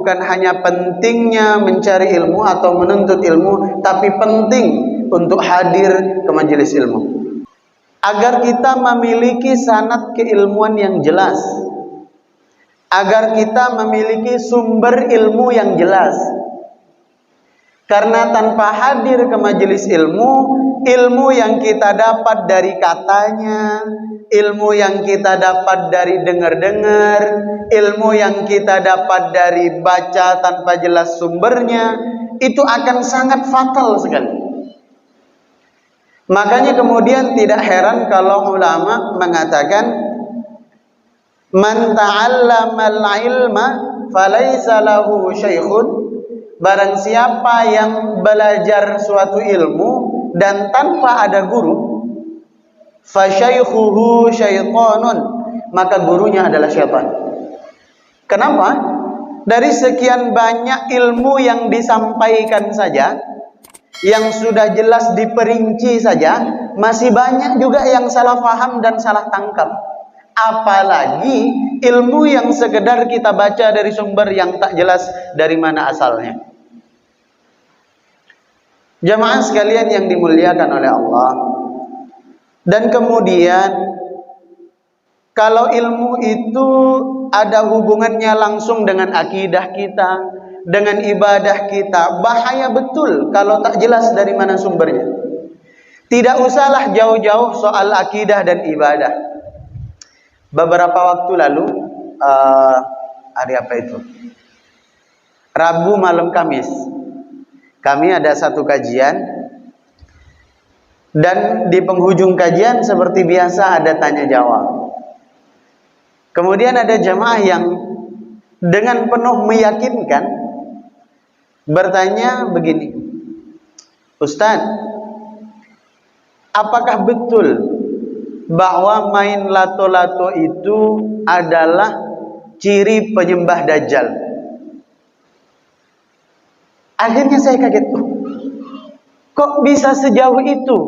bukan hanya pentingnya mencari ilmu atau menuntut ilmu, tapi penting untuk hadir ke majelis ilmu. Agar kita memiliki sanad keilmuan yang jelas, agar kita memiliki sumber ilmu yang jelas. Karena tanpa hadir ke majelis ilmu, ilmu yang kita dapat dari katanya, ilmu yang kita dapat dari dengar-dengar, ilmu yang kita dapat dari baca tanpa jelas sumbernya, itu akan sangat fatal sekali. Makanya kemudian tidak heran kalau ulama mengatakan, man ta'allama al-ilma falaysa lahu syaikhun. Barang siapa yang belajar suatu ilmu dan tanpa ada guru, fasyaikhuhu syaitanun, maka gurunya adalah syaitan. Kenapa? Dari sekian banyak ilmu yang disampaikan saja, yang sudah jelas diperinci saja, masih banyak juga yang salah paham dan salah tangkap. Apalagi ilmu yang sekedar kita baca dari sumber yang tak jelas dari mana asalnya. Jamaah sekalian yang dimuliakan oleh Allah. Dan kemudian kalau ilmu itu ada hubungannya langsung dengan akidah kita, dengan ibadah kita, bahaya betul kalau tak jelas dari mana sumbernya. Tidak usahlah jauh-jauh soal akidah dan ibadah. Beberapa waktu lalu, hari apa itu? Rabu malam Kamis, kami ada satu kajian, dan di penghujung kajian seperti biasa ada tanya jawab. Kemudian ada jamaah yang dengan penuh meyakinkan bertanya begini, Ustaz, apakah betul bahwa main lato-lato itu adalah ciri penyembah Dajjal? Akhirnya saya kaget, kok bisa sejauh itu?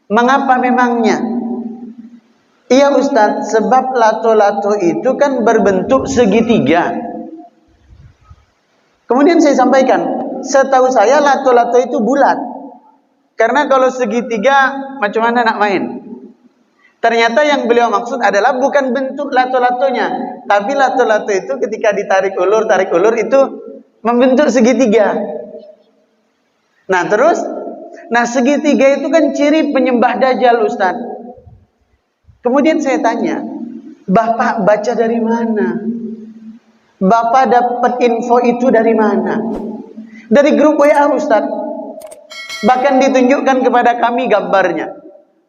Mengapa memangnya? Iya Ustaz, sebab lato-lato itu kan berbentuk segitiga. Kemudian saya sampaikan, setahu saya lato-lato itu bulat. Karena kalau segitiga, macam mana nak main? Ternyata yang beliau maksud adalah bukan bentuk lato-latonya, tapi lato-lato itu ketika ditarik ulur, tarik ulur itu membentuk segitiga. Nah terus, segitiga itu kan ciri penyembah Dajjal Ustaz. Kemudian saya tanya, Bapak baca dari mana? Bapak dapat info itu dari mana? Dari grup WA Ustaz. Bahkan ditunjukkan kepada kami gambarnya,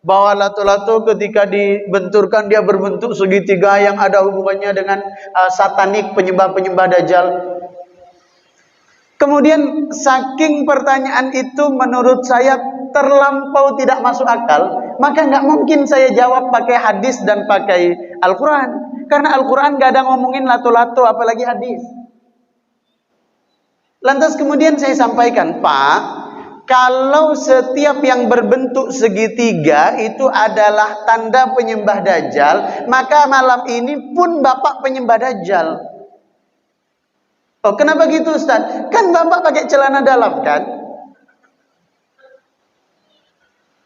bahwa lato-lato ketika dibenturkan dia berbentuk segitiga yang ada hubungannya dengan satanik, penyembah-penyembah Dajjal. Kemudian saking pertanyaan itu menurut saya terlampau tidak masuk akal, maka nggak mungkin saya jawab pakai hadis dan pakai Al-Quran. Karena Al-Quran nggak ada ngomongin lato-lato, apalagi hadis. Lantas kemudian saya sampaikan, Pak, kalau setiap yang berbentuk segitiga itu adalah tanda penyembah Dajjal, maka malam ini pun Bapak penyembah Dajjal. Oh, kenapa gitu Ustaz? Kan Bapak pakai celana dalam kan?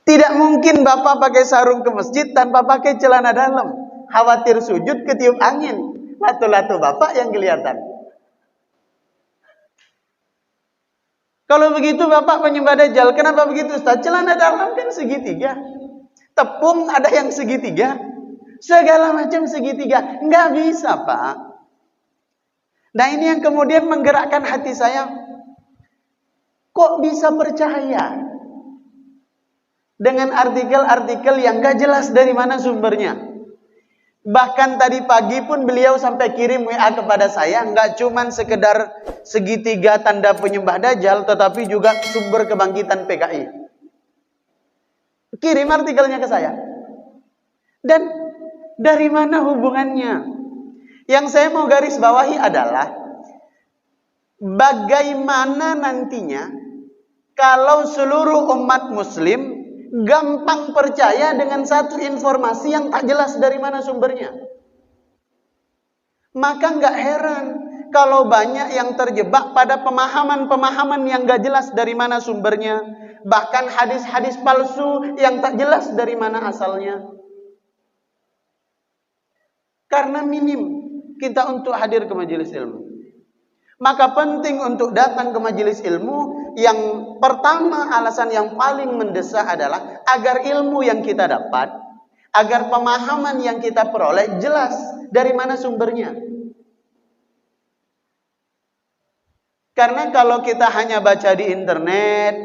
Tidak mungkin Bapak pakai sarung ke masjid tanpa pakai celana dalam. Khawatir sujud ketiup angin. Lato-lato Bapak yang kelihatan. Kalau begitu Bapak penyembah Dajjal, kenapa begitu Ustaz? Celana dalam kan segitiga. Tepung ada yang segitiga. Segala macam segitiga. Nggak bisa Pak. Nah ini yang kemudian menggerakkan hati saya. Kok bisa percaya dengan artikel-artikel yang gak jelas dari mana sumbernya? Bahkan tadi pagi pun beliau sampai kirim WA kepada saya, nggak cuman sekedar segitiga tanda penyembah Dajjal, tetapi juga sumber kebangkitan PKI. Kirim artikelnya ke saya. Dan dari mana hubungannya? Yang saya mau garis bawahi adalah bagaimana nantinya kalau seluruh umat muslim gampang percaya dengan satu informasi yang tak jelas dari mana sumbernya. Maka nggak heran kalau banyak yang terjebak pada pemahaman-pemahaman yang gak jelas dari mana sumbernya, bahkan hadis-hadis palsu yang tak jelas dari mana asalnya. Karena minim kita untuk hadir ke majelis ilmu. Maka penting untuk datang ke majelis ilmu. Yang pertama, alasan yang paling mendesak adalah agar ilmu yang kita dapat, agar pemahaman yang kita peroleh jelas dari mana sumbernya. Karena kalau kita hanya baca di internet,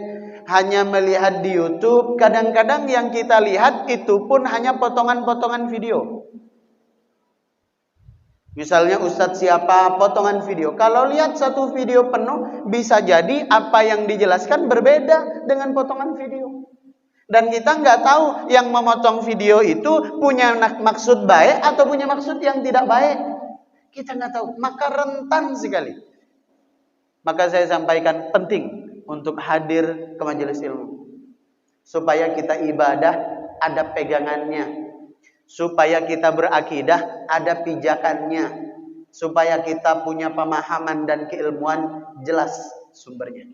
hanya melihat di YouTube, kadang-kadang yang kita lihat itu pun hanya potongan-potongan video. Misalnya ustadz siapa, potongan video. Kalau lihat satu video penuh, bisa jadi apa yang dijelaskan berbeda dengan potongan video. Dan kita nggak tahu yang memotong video itu punya maksud baik atau punya maksud yang tidak baik. Kita nggak tahu, maka rentan sekali. Maka saya sampaikan penting untuk hadir ke majelis ilmu. Supaya kita ibadah ada pegangannya. Supaya kita berakidah ada pijakannya. Supaya kita punya pemahaman dan keilmuan jelas sumbernya.